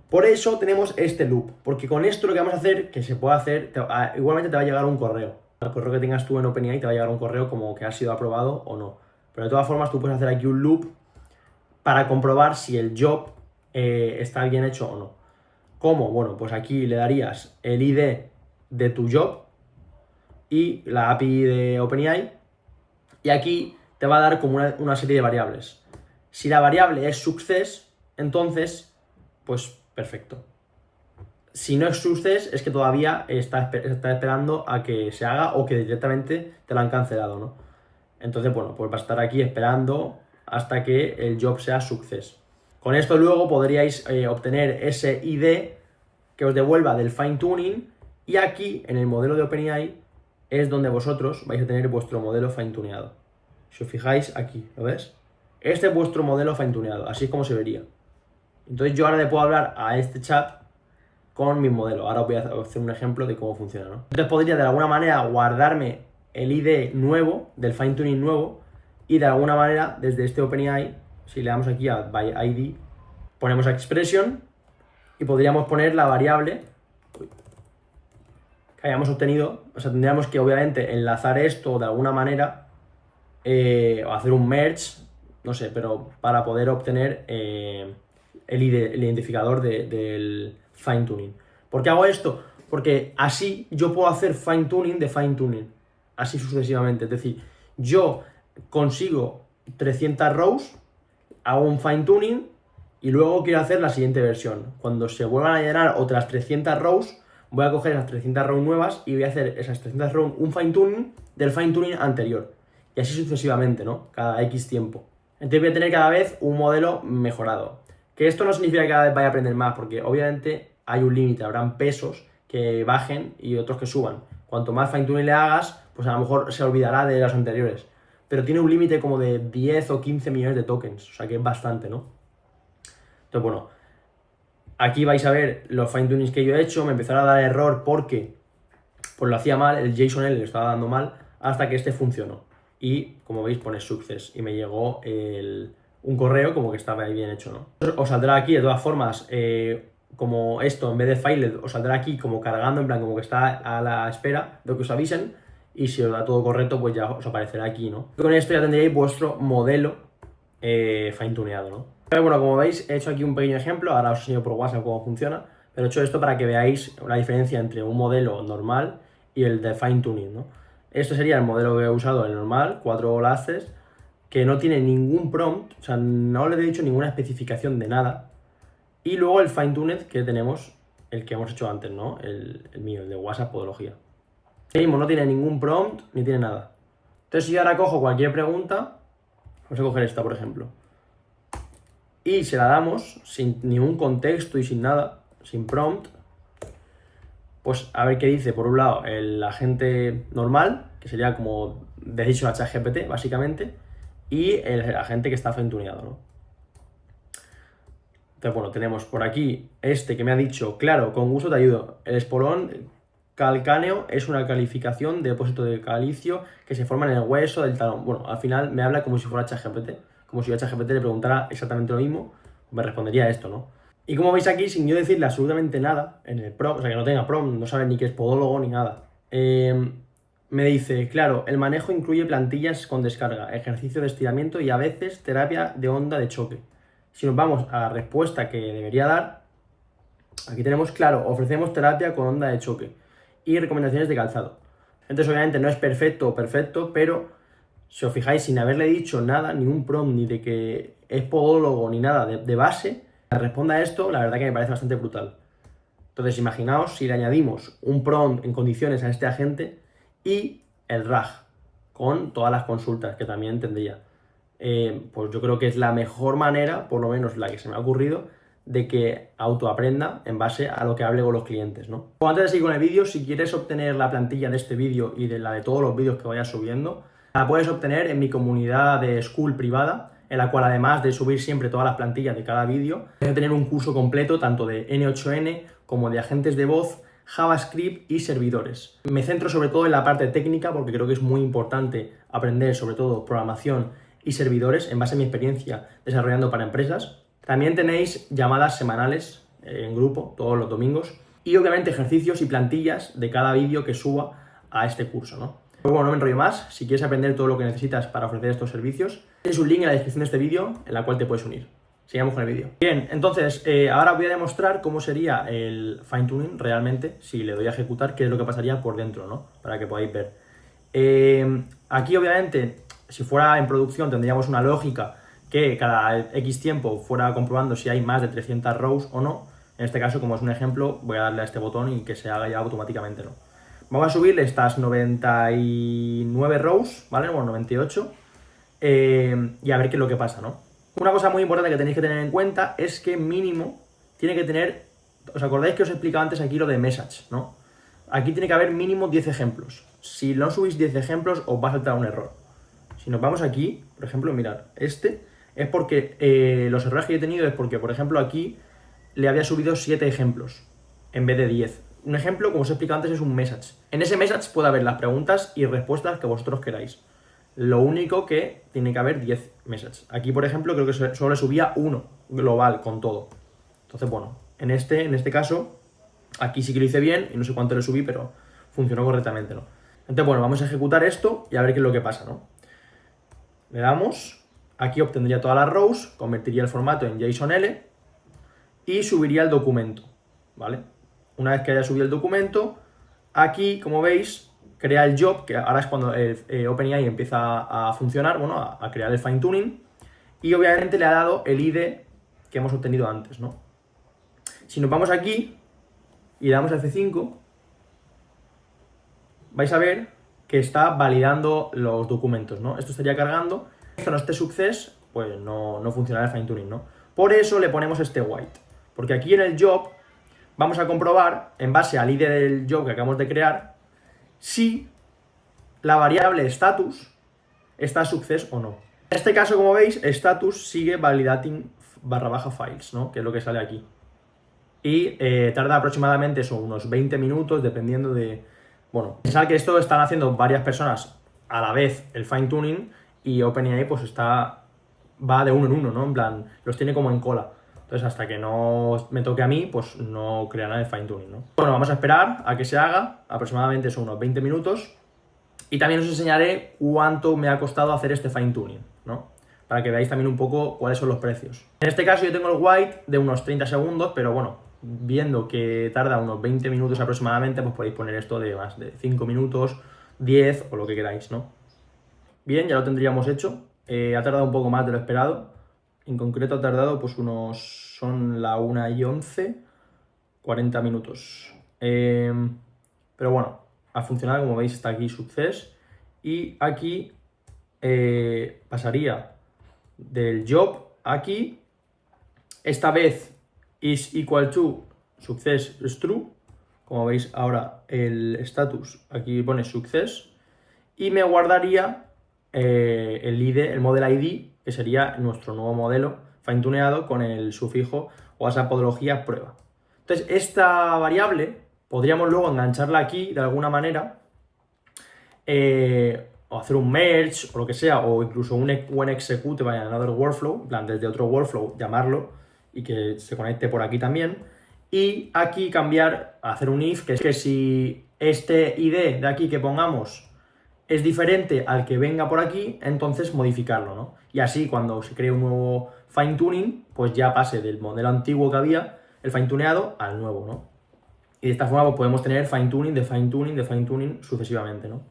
Por eso tenemos este loop, porque con esto lo que vamos a hacer, que se puede hacer, igualmente te va a llegar un correo. El correo que tengas tú en OpenAI te va a llegar un correo como que ha sido aprobado o no. Pero de todas formas tú puedes hacer aquí un loop para comprobar si el job está bien hecho o no. ¿Cómo? Bueno, pues aquí le darías el ID de tu job y la API de OpenAI, y aquí te te va a dar como una serie de variables. Si la variable es success, entonces, pues perfecto. Si no es success, es que todavía está esperando a que se haga o que directamente te lo han cancelado, ¿no? Entonces, bueno, pues va a estar aquí esperando hasta que el job sea success. Con esto luego podríais obtener ese ID que os devuelva del fine tuning, y aquí en el modelo de OpenAI es donde vosotros vais a tener vuestro modelo fine tuneado. Si os fijáis aquí, ¿lo ves? Este es vuestro modelo fine tuneado, así es como se vería. Entonces yo ahora le puedo hablar a este chat con mi modelo. Ahora os voy a hacer un ejemplo de cómo funciona, ¿no? Entonces podría de alguna manera guardarme el ID nuevo, del fine tuning nuevo, y de alguna manera desde este OpenAI, si le damos aquí a by ID, ponemos expression y podríamos poner la variable que hayamos obtenido. O sea, tendríamos que obviamente enlazar esto de alguna manera o hacer un merge, no sé, pero para poder obtener el identificador del fine tuning. ¿Por qué hago esto? Porque así yo puedo hacer fine tuning de fine tuning, así sucesivamente. Es decir, yo consigo 300 rows, hago un fine tuning y luego quiero hacer la siguiente versión. Cuando se vuelvan a llenar otras 300 rows, voy a coger esas 300 rows nuevas y voy a hacer esas 300 rows un fine tuning del fine tuning anterior. Y así sucesivamente, ¿no? Cada X tiempo. Entonces voy a tener cada vez un modelo mejorado. Que esto no significa que cada vez vaya a aprender más, porque obviamente hay un límite, habrán pesos que bajen y otros que suban. Cuanto más fine tuning le hagas, pues a lo mejor se olvidará de los anteriores. Pero tiene un límite como de 10 o 15 millones de tokens, o sea que es bastante, ¿no? Entonces, bueno, aquí vais a ver los fine tunings que yo he hecho. Me empezaron a dar error porque pues lo hacía mal, el JSON-L le estaba dando mal, hasta que este funcionó. Y como veis pone success y me llegó un correo como que estaba ahí bien hecho, ¿no? Os saldrá aquí de todas formas como esto, en vez de file, os saldrá aquí como cargando, en plan como que está a la espera de que os avisen, y si os da todo correcto pues ya os aparecerá aquí, ¿no? Con esto ya tendréis vuestro modelo fine tuneado, ¿no? Pero bueno, como veis he hecho aquí un pequeño ejemplo, ahora os enseño por WhatsApp cómo funciona, pero he hecho esto para que veáis la diferencia entre un modelo normal y el de fine tuning, ¿no? Este sería el modelo que he usado, el normal, 4 lastres, que no tiene ningún prompt, o sea, no le he dicho ninguna especificación de nada. Y luego el fine-tuned que tenemos, el que hemos hecho antes, ¿no? El mío, el de WhatsApp Podología. El mismo no tiene ningún prompt, ni tiene nada. Entonces si yo ahora cojo cualquier pregunta, vamos a coger esta, por ejemplo, y se la damos sin ningún contexto y sin nada, sin prompt, pues a ver qué dice. Por un lado, el agente normal, que sería como decision a ChatGPT, básicamente, y el agente que está fine-tuneado, ¿no? Entonces, bueno, tenemos por aquí este que me ha dicho, claro, con gusto te ayudo. El esporón calcáneo es una calificación de depósito de calicio que se forma en el hueso del talón. Bueno, al final me habla como si fuera ChatGPT, como si yo a ChatGPT le preguntara exactamente lo mismo, me respondería esto, ¿no? Y como veis aquí, sin yo decirle absolutamente nada en el prompt, o sea que no tenga prompt, no sabe ni qué es podólogo ni nada, me dice, claro, el manejo incluye plantillas con descarga, ejercicio de estiramiento y a veces terapia de onda de choque. Si nos vamos a la respuesta que debería dar, aquí tenemos, claro, ofrecemos terapia con onda de choque y recomendaciones de calzado. Entonces obviamente no es perfecto, pero si os fijáis, sin haberle dicho nada, ni un prompt, ni de que es podólogo, ni nada de base, responda a esto, la verdad que me parece bastante brutal. Entonces imaginaos si le añadimos un prompt en condiciones a este agente y el RAG con todas las consultas que también tendría. Pues yo creo que es la mejor manera, por lo menos la que se me ha ocurrido, de que autoaprenda en base a lo que hable con los clientes, ¿no? Pues antes de seguir con el vídeo, si quieres obtener la plantilla de este vídeo y de la de todos los vídeos que vaya subiendo, la puedes obtener en mi comunidad de School privada, en la cual además de subir siempre todas las plantillas de cada vídeo, voy a tener un curso completo tanto de N8N como de agentes de voz, JavaScript y servidores. Me centro sobre todo en la parte técnica porque creo que es muy importante aprender sobre todo programación y servidores en base a mi experiencia desarrollando para empresas. También tenéis llamadas semanales en grupo todos los domingos y obviamente ejercicios y plantillas de cada vídeo que suba a este curso, ¿no? Pues bueno, no me enrollo más. Si quieres aprender todo lo que necesitas para ofrecer estos servicios, tienes un link en la descripción de este vídeo en la cual te puedes unir. Sigamos con el vídeo. Bien, entonces ahora voy a demostrar cómo sería el fine tuning realmente si le doy a ejecutar, qué es lo que pasaría por dentro, ¿no? Para que podáis ver. Aquí obviamente si fuera en producción tendríamos una lógica que cada X tiempo fuera comprobando si hay más de 300 rows o no. En este caso, como es un ejemplo, voy a darle a este botón y que se haga ya automáticamente, ¿no? Vamos a subirle estas 99 rows, ¿vale? Bueno, 98. Y a ver qué es lo que pasa, ¿no? Una cosa muy importante que tenéis que tener en cuenta es que mínimo tiene que tener... ¿Os acordáis que os he explicado antes aquí lo de message, ¿no? Aquí tiene que haber mínimo 10 ejemplos. Si no subís 10 ejemplos, os va a saltar un error. Si nos vamos aquí, por ejemplo, mirad, este es porque los errores que yo he tenido es porque, por ejemplo, aquí le había subido 7 ejemplos en vez de 10. Un ejemplo, como os he explicado antes, es un message. En ese message puede haber las preguntas y respuestas que vosotros queráis. Lo único que tiene que haber 10 messages. Aquí, por ejemplo, creo que solo le subía uno global con todo. Entonces, bueno, en este caso, aquí sí que lo hice bien y no sé cuánto le subí, pero funcionó correctamente, ¿no? Entonces, bueno, vamos a ejecutar esto y a ver qué es lo que pasa, ¿no? Le damos, aquí obtendría todas las rows, convertiría el formato en JSON-L y subiría el documento, ¿vale? Una vez que haya subido el documento, aquí, como veis, crea el job, que ahora es cuando OpenAI empieza a funcionar, bueno, a crear el fine tuning, y obviamente le ha dado el ID que hemos obtenido antes, ¿no? Si nos vamos aquí y le damos a F5, vais a ver que está validando los documentos, ¿no? Esto estaría cargando. Si no esté success, pues no funcionará el fine tuning, ¿no? Por eso le ponemos este white, porque aquí en el job vamos a comprobar, en base al ID del job que acabamos de crear, si la variable status está success o no. En este caso, como veis, status sigue validating /files, ¿no? Que es lo que sale aquí. Y tarda aproximadamente son unos 20 minutos, dependiendo de... Bueno, pensad que esto están haciendo varias personas a la vez el fine tuning y OpenAI pues va de uno en uno, ¿no? En plan, los tiene como en cola. Entonces, hasta que no me toque a mí, pues no crearán el fine tuning, ¿no? Bueno, vamos a esperar a que se haga, aproximadamente son unos 20 minutos. Y también os enseñaré cuánto me ha costado hacer este fine tuning, ¿no? Para que veáis también un poco cuáles son los precios. En este caso yo tengo el white de unos 30 segundos, pero bueno, viendo que tarda unos 20 minutos aproximadamente, pues podéis poner esto de más de 5 minutos, 10 o lo que queráis, ¿no? Bien, ya lo tendríamos hecho. Ha tardado un poco más de lo esperado. En concreto ha tardado pues son la 1:11, 40 minutos. Pero bueno, ha funcionado, como veis está aquí success. Y aquí pasaría del job aquí. Esta vez is equal to success is true. Como veis ahora el status aquí pone success. Y me guardaría el ID, el model ID, que sería nuestro nuevo modelo fine tuneado con el sufijo o esa podología prueba. Entonces, esta variable podríamos luego engancharla aquí de alguna manera, o hacer un merge o lo que sea, o incluso un execute by another workflow, en plan desde otro workflow llamarlo y que se conecte por aquí también. Y aquí cambiar, hacer un if, que es que si este ID de aquí que pongamos es diferente al que venga por aquí, entonces modificarlo, ¿no? Y así cuando se cree un nuevo fine tuning, pues ya pase del modelo antiguo que había, el fine tuneado, al nuevo, ¿no? Y de esta forma pues podemos tener fine tuning, de fine tuning, de fine tuning sucesivamente, ¿no?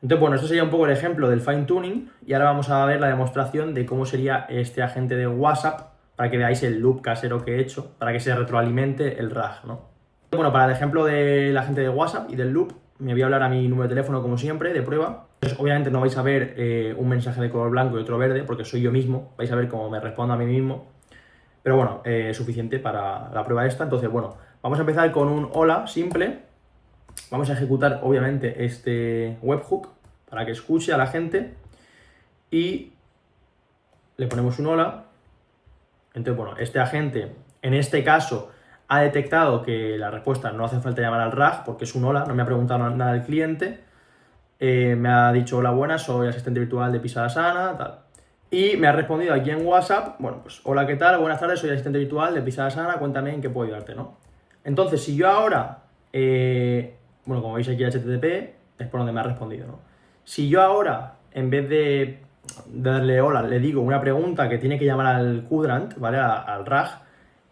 Entonces, bueno, esto sería un poco el ejemplo del fine tuning y ahora vamos a ver la demostración de cómo sería este agente de WhatsApp para que veáis el loop casero que he hecho, para que se retroalimente el RAG, ¿no? Bueno, para el ejemplo del agente de WhatsApp y del loop, me voy a hablar a mi número de teléfono como siempre, de prueba. Entonces, obviamente no vais a ver un mensaje de color blanco y otro verde, porque soy yo mismo, vais a ver cómo me respondo a mí mismo. Pero bueno, es suficiente para la prueba esta. Entonces, bueno, vamos a empezar con un hola simple. Vamos a ejecutar, obviamente, este webhook para que escuche a la gente. Y le ponemos un hola. Entonces, bueno, este agente, en este caso, ha detectado que la respuesta no hace falta llamar al RAG porque es un hola, no me ha preguntado nada del cliente. Me ha dicho hola, buenas, soy asistente virtual de Pisada Sana, tal. Y me ha respondido aquí en WhatsApp, bueno, pues hola, ¿qué tal? Buenas tardes, soy asistente virtual de Pisada Sana, cuéntame en qué puedo ayudarte, ¿no? Entonces, si yo ahora, bueno, como veis aquí HTTP, es por donde me ha respondido, ¿no? Si yo ahora, en vez de darle hola, le digo una pregunta que tiene que llamar al quadrant, ¿vale? Al RAG,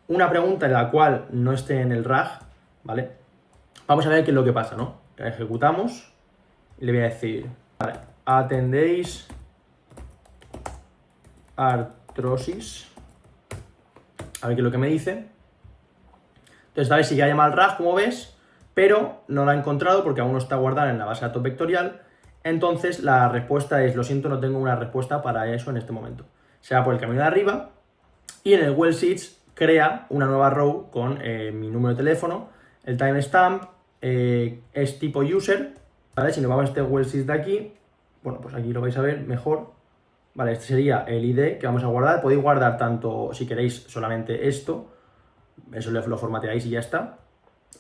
una pregunta en la cual no esté en el RAG, ¿vale? Vamos a ver qué es lo que pasa, ¿no? Ejecutamos y le voy a decir, vale, atendéis artrosis. A ver qué es lo que me dice. Entonces, esta vez sí que ha llamado al RAG, como ves, pero no la ha encontrado porque aún no está guardada en la base de datos vectorial. Entonces, la respuesta es, lo siento, no tengo una respuesta para eso en este momento. Se va por el camino de arriba y en el well sheets crea una nueva row con mi número de teléfono, el timestamp, es tipo user, ¿vale? Si nos vamos a este well sheets de aquí, bueno, pues aquí lo vais a ver mejor. Vale, este sería el ID que vamos a guardar. Podéis guardar tanto, si queréis, solamente esto. Eso lo formateáis y ya está.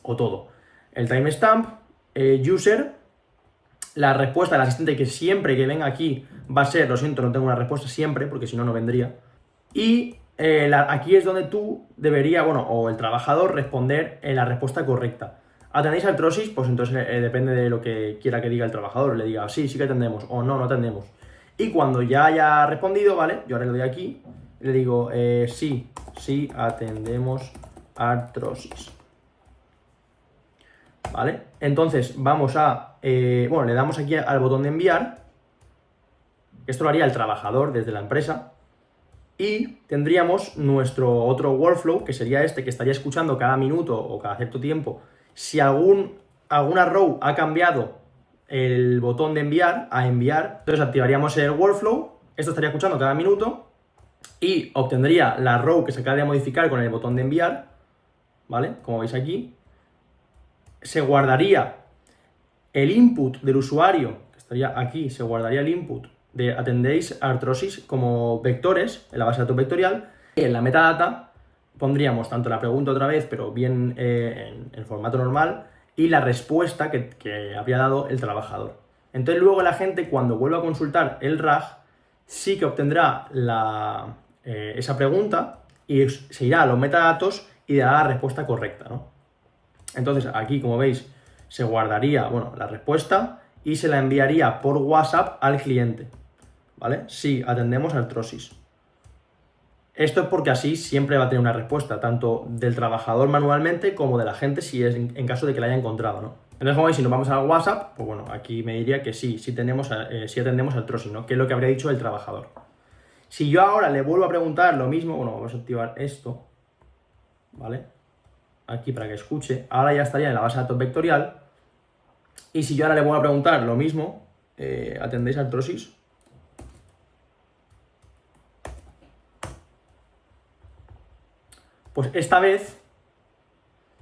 O todo. El timestamp, user, la respuesta del asistente que siempre que venga aquí va a ser, lo siento, no tengo una respuesta siempre, porque si no, no vendría. Y aquí es donde tú deberías, bueno, o el trabajador responder en la respuesta correcta. ¿Atendéis artrosis? Pues entonces depende de lo que quiera que diga el trabajador. Le diga, sí, sí que atendemos, o no, no atendemos. Y cuando ya haya respondido, ¿vale? Yo ahora le doy aquí, le digo, sí, sí atendemos artrosis. ¿Vale? Entonces vamos a, bueno, le damos aquí al botón de enviar. Esto lo haría el trabajador desde la empresa. Y tendríamos nuestro otro workflow, que sería este, que estaría escuchando cada minuto o cada cierto tiempo. Si alguna row ha cambiado el botón de enviar a enviar, entonces activaríamos el workflow, esto estaría escuchando cada minuto y obtendría la row que se acaba de modificar con el botón de enviar, ¿vale? Como veis aquí, se guardaría el input del usuario, que estaría aquí, se guardaría el input de atendéis artrosis como vectores en la base de datos vectorial, y en la metadata pondríamos tanto la pregunta otra vez, pero bien en formato normal, y la respuesta que habría dado el trabajador. Entonces luego la gente, cuando vuelva a consultar el RAG, sí que obtendrá esa pregunta y se irá a los metadatos y dará la respuesta correcta, ¿no? Entonces aquí, como veis, se guardaría, bueno, la respuesta y se la enviaría por WhatsApp al cliente, ¿vale? Sí, atendemos artrosis. Esto es porque así siempre va a tener una respuesta, tanto del trabajador manualmente como de la gente, si es en caso de que la haya encontrado, ¿no? Entonces, como veis, si nos vamos al WhatsApp, pues bueno, aquí me diría que sí, sí atendemos artrosis, ¿no? Que es lo que habría dicho el trabajador. Si yo ahora le vuelvo a preguntar lo mismo, bueno, vamos a activar esto, ¿vale? Aquí para que escuche, ahora ya estaría en la base de datos vectorial. Y si yo ahora le vuelvo a preguntar lo mismo, ¿atendéis artrosis? Pues esta vez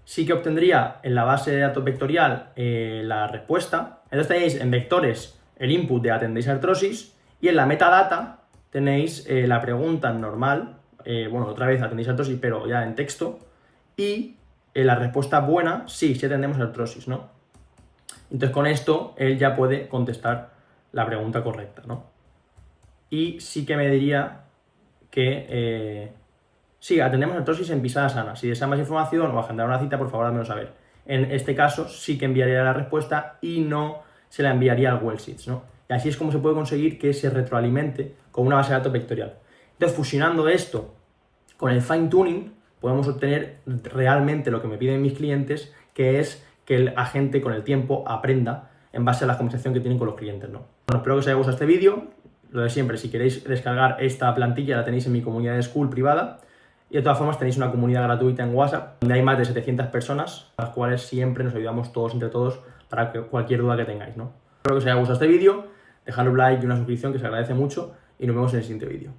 sí que obtendría en la base de datos vectorial la respuesta. Entonces tenéis en vectores el input de atendéis artrosis y en la metadata tenéis la pregunta normal, bueno, otra vez atendéis artrosis, pero ya en texto, y la respuesta buena, sí, sí atendemos artrosis, ¿no? Entonces con esto él ya puede contestar la pregunta correcta, ¿no? Y sí que me diría que sí, atendemos artrosis en Pisada Sana. Si desea más información o agendar una cita, por favor, házmelo saber. En este caso sí que enviaría la respuesta y no se la enviaría al well sheets, ¿no? Y así es como se puede conseguir que se retroalimente con una base de datos vectorial. Entonces, fusionando esto con el fine tuning, podemos obtener realmente lo que me piden mis clientes, que es que el agente con el tiempo aprenda en base a la conversación que tienen con los clientes, ¿no? Bueno, espero que os haya gustado este vídeo. Lo de siempre, si queréis descargar esta plantilla, la tenéis en mi comunidad de School privada. Y de todas formas tenéis una comunidad gratuita en WhatsApp, donde hay más de 700 personas, a las cuales siempre nos ayudamos todos entre todos para cualquier duda que tengáis, ¿no? Espero que os haya gustado este vídeo, dejadle un like y una suscripción, que se agradece mucho, y nos vemos en el siguiente vídeo.